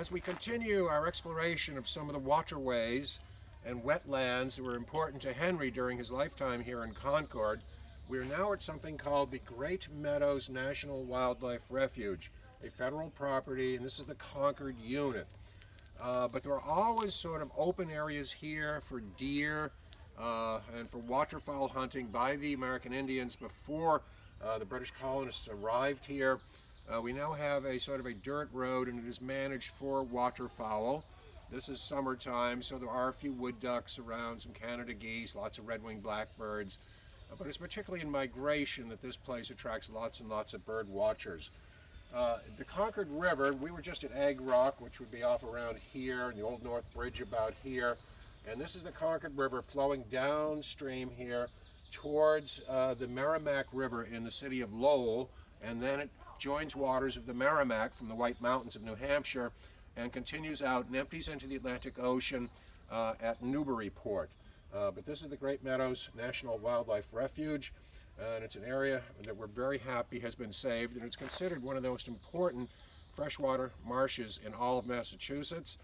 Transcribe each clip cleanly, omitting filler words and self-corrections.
As we continue our exploration of some of the waterways and wetlands that were important to Henry during his lifetime here in Concord, we are now at something called the Great Meadows National Wildlife Refuge, a federal property, and this is the Concord unit. But there are always sort of open areas here for deer and for waterfowl hunting by the American Indians before the British colonists arrived here. We now have a sort of a dirt road, and it is managed for waterfowl. This is summertime, so there are a few wood ducks around, some Canada geese, lots of red-winged blackbirds. But it's particularly in migration that this place attracts lots and lots of bird watchers. The Concord River, we were just at Egg Rock, which would be off around here, and the Old North Bridge about here. And this is the Concord River flowing downstream here towards the Merrimack River in the city of Lowell, and then it joins waters of the Merrimack from the White Mountains of New Hampshire and continues out and empties into the Atlantic Ocean at Newburyport. But this is the Great Meadows National Wildlife Refuge, and it's an area that we're very happy has been saved, and it's considered one of the most important freshwater marshes in all of Massachusetts.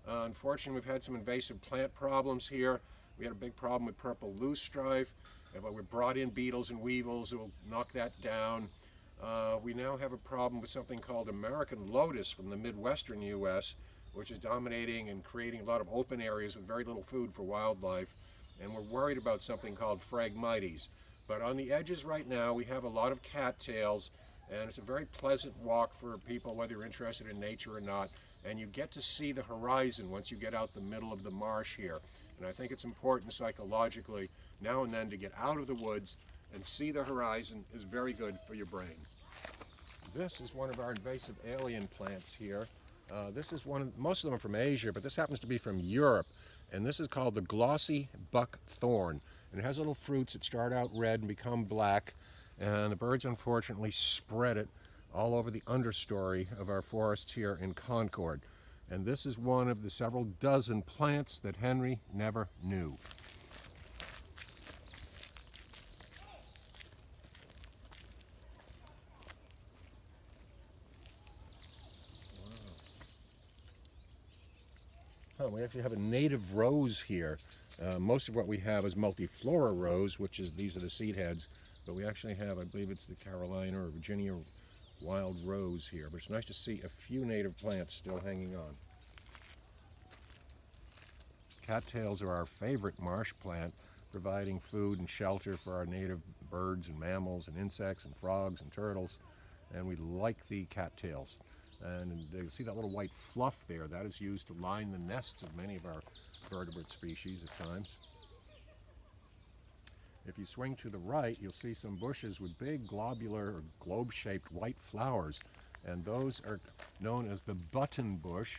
Unfortunately, we've had some invasive plant problems here. We had a big problem with purple loosestrife, but we brought in beetles and weevils that will knock that down. We now have a problem with something called American Lotus from the Midwestern U.S., which is dominating and creating a lot of open areas with very little food for wildlife. And we're worried about something called Phragmites. But on the edges right now, we have a lot of cattails, and it's a very pleasant walk for people, whether you're interested in nature or not. And you get to see the horizon once you get out the middle of the marsh here. And I think it's important psychologically now and then to get out of the woods and see the horizon is very good for your brain. This is one of our invasive alien plants here. This is most of them are from Asia, but this happens to be from Europe. And this is called the Glossy buck thorn. And it has little fruits that start out red and become black. And the birds unfortunately spread it all over the understory of our forests here in Concord. And this is one of the several dozen plants that Henry never knew. Oh, we actually have a native rose here. Most of what we have is multiflora rose, which is, these are the seed heads, but we actually have, I believe it's the Carolina or Virginia wild rose here. But it's nice to see a few native plants still hanging on. Cattails are our favorite marsh plant, providing food and shelter for our native birds and mammals and insects and frogs and turtles, and we like the cattails. And you see that little white fluff there, that is used to line the nests of many of our vertebrate species at times. If you swing to the right, you'll see some bushes with big globular or globe-shaped white flowers, and those are known as the button bush,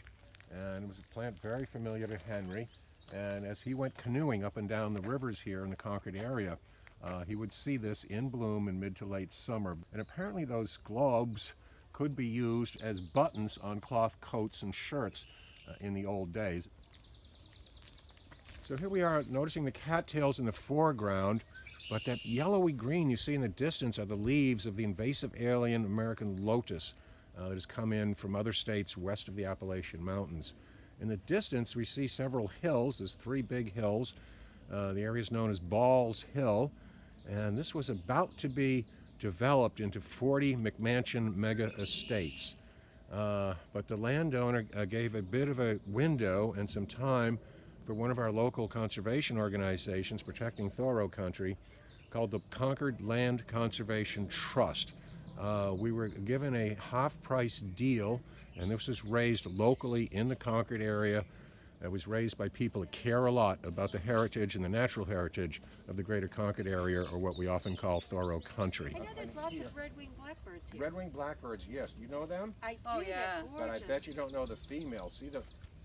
and it was a plant very familiar to Henry. And as he went canoeing up and down the rivers here in the Concord area, he would see this in bloom in mid to late summer. And apparently those globes could be used as buttons on cloth coats and shirts in the old days. So here we are noticing the cattails in the foreground, but that yellowy green you see in the distance are the leaves of the invasive alien American lotus that has come in from other states west of the Appalachian Mountains. In the distance we see several hills. There's three big hills. The area is known as Ball's Hill, and this was about to be developed into 40 McMansion mega estates. But the landowner gave a bit of a window and some time for one of our local conservation organizations protecting Thoreau country called the Concord Land Conservation Trust. We were given a half-price deal, and this was raised locally in the Concord area. It was raised by people that care a lot about the heritage and the natural heritage of the greater Concord area, or what we often call Thoreau country. I know there's lots of red-winged blackbirds here. Red-winged blackbirds, yes. You know them? I do, Oh, yeah. But I bet you don't know the female. See,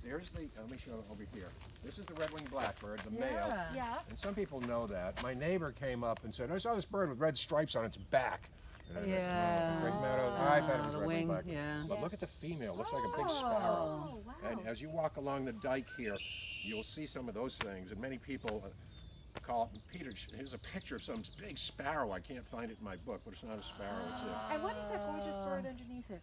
here's the, let me show it over here. This is the red-winged blackbird, the male. Yeah. And some people know that. My neighbor came up and said, I saw this bird with red stripes on its back. And I said, Yeah. Great Meadows. I bet it was the red-winged wing, blackbird. yeah. But look at the female. Looks like a big sparrow. Oh, wow. And as you walk along the dike here, you'll see some of those things. And many people call it, Peter, here's a picture of some big sparrow. I can't find it in my book, but it's not a sparrow. It's a, And what is that gorgeous bird underneath it?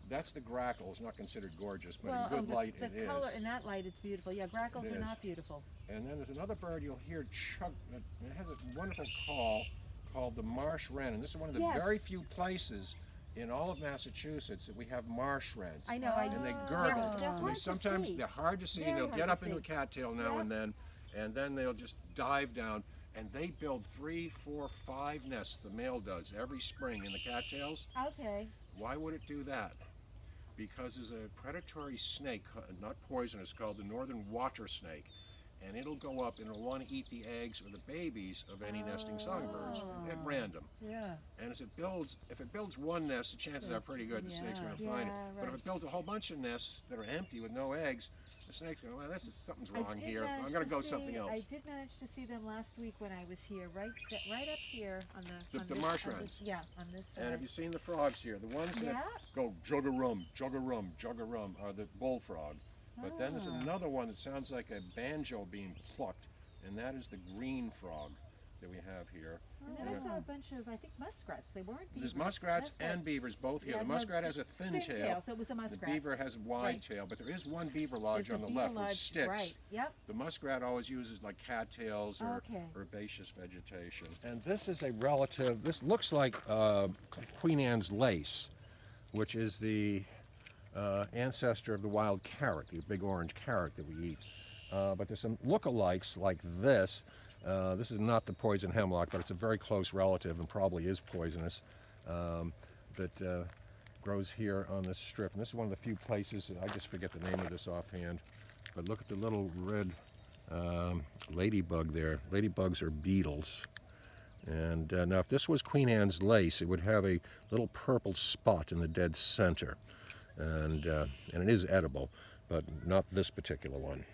That's the grackle. It's not considered gorgeous, but Well, in good light the it is. color in that light, it's beautiful. Yeah, grackles It are is. not beautiful. And then there's another bird you'll hear chug. It has a wonderful call called the marsh wren, and this is one of the Yes. very few places in all of Massachusetts that we have marsh wrens. I know. And they gurgle. They're I mean, hard to sometimes see. they're hard to see. Very They'll hard get to up into a see. cattail now Yep. and then they'll just dive down. And they build 3, 4, 5 nests, the male does, every spring in the cattails. Okay. Why would it do that? Because there's a predatory snake, not poisonous, called the northern water snake. And it'll go up and it'll want to eat the eggs or the babies of any nesting songbirds at random. Yeah. And as if it builds one nest, the chances are pretty good the snake's going to find it. Yeah, But if right. it builds a whole bunch of nests that are empty with no eggs, the snake's going, well, something's I wrong did here. manage I'm going to go see- something else. I did manage to see them last week when I was here, right up here on the. The on marsh this, on wrens. this- Yeah, on this side. And have you seen the frogs here? The ones Yeah. that go jug-a-rum, jug-a-rum, jug-a-rum are the bullfrog. But then there's Ah. another one that sounds like a banjo being plucked, and that is the green frog that we have here. And then I saw a bunch of, I think, muskrats. They weren't beavers. There's muskrats Muskrat. and beavers both here. Yeah, The no, muskrat has a thin tail. so it was a The muskrat. beaver has a wide Right. tail, but there is one beaver lodge There's on a the beaver left with lodge, sticks. Right, yep. The muskrat always uses like cattails or Okay. herbaceous vegetation. And this is a relative, this looks like Queen Anne's lace, which is the ancestor of the wild carrot, the big orange carrot that we eat. But there's some lookalikes like this. This is not the poison hemlock, but it's a very close relative and probably is poisonous that grows here on this strip. And this is one of the few places, I just forget the name of this offhand, but look at the little red ladybug there. Ladybugs are beetles. And now if this was Queen Anne's lace, it would have a little purple spot in the dead center. And it is edible, but not this particular one.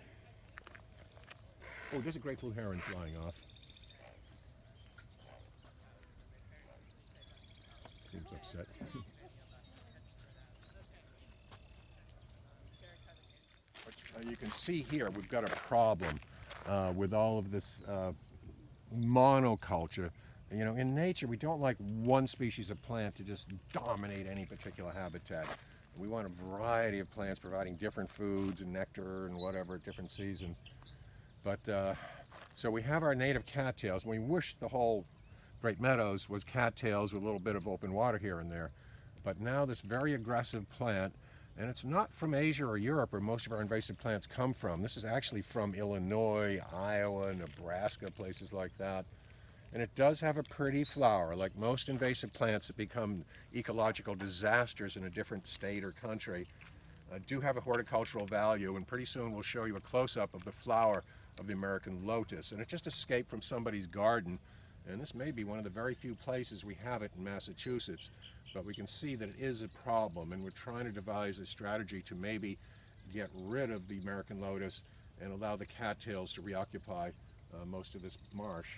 Oh, there's a great blue heron flying off. Seems upset. You can see here we've got a problem with all of this monoculture. You know, in nature we don't like one species of plant to just dominate any particular habitat. We want a variety of plants providing different foods and nectar and whatever at different seasons. But so we have our native cattails. We wish the whole Great Meadows was cattails with a little bit of open water here and there. But now this very aggressive plant, and it's not from Asia or Europe where most of our invasive plants come from. This is actually from Illinois, Iowa, Nebraska, places like that. And it does have a pretty flower. Like most invasive plants that become ecological disasters in a different state or country, do have a horticultural value, and pretty soon we'll show you a close-up of the flower of the American lotus. And it just escaped from somebody's garden, and this may be one of the very few places we have it in Massachusetts. But we can see that it is a problem, and we're trying to devise a strategy to maybe get rid of the American lotus and allow the cattails to reoccupy most of this marsh.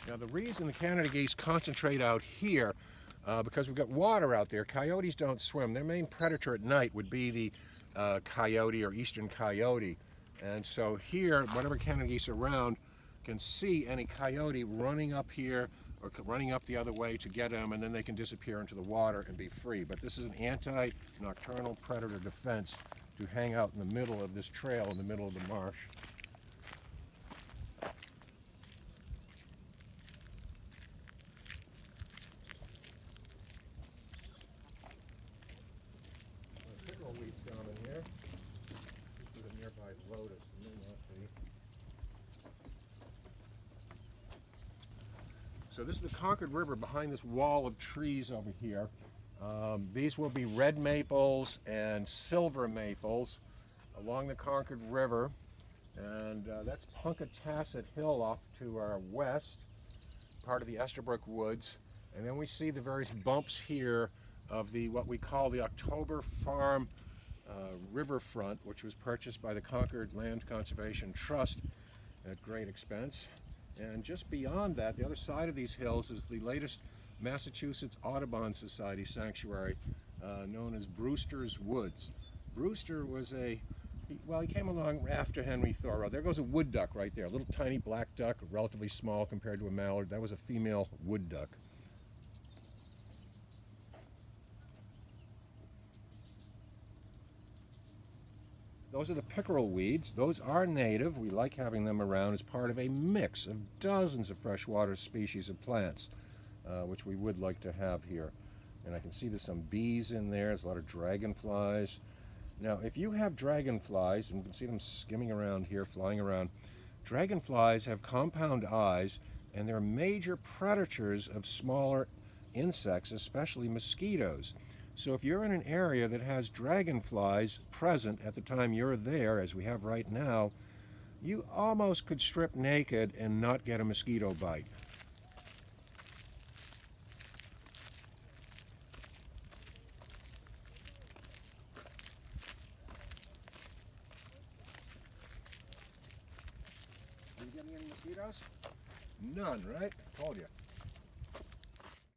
Now the reason the Canada geese concentrate out here, because we've got water out there. Coyotes don't swim. Their main predator at night would be the coyote or eastern coyote. And so here, whatever Canada geese around can see any coyote running up here or running up the other way to get them, and then they can disappear into the water and be free. But this is an anti-nocturnal predator defense to hang out in the middle of this trail in the middle of the marsh. Pickle leaf down in here. This is a nearby Lotus. It may not be. So this is the Concord River behind this wall of trees over here. These will be red maples and silver maples along the Concord River. And that's Punkatasset Hill off to our west, part of the Esterbrook Woods. And then we see the various bumps here of the what we call the October Farm riverfront, which was purchased by the Concord Land Conservation Trust at great expense. And just beyond that, the other side of these hills is the latest Massachusetts Audubon Society sanctuary known as Brewster's Woods. Brewster was a He came along after Henry Thoreau. There goes a wood duck right there, a little tiny black duck, relatively small compared to a mallard. That was a female wood duck. Those are the pickerel weeds. Those are native. We like having them around as part of a mix of dozens of freshwater species of plants, which we would like to have here. And I can see there's some bees in there. There's a lot of dragonflies. Now, if you have dragonflies, and you can see them skimming around here, flying around, dragonflies have compound eyes, and they're major predators of smaller insects, especially mosquitoes. So if you're in an area that has dragonflies present at the time you're there, as we have right now, you almost could strip naked and not get a mosquito bite. Are you getting any mosquitoes? None, right? Told you.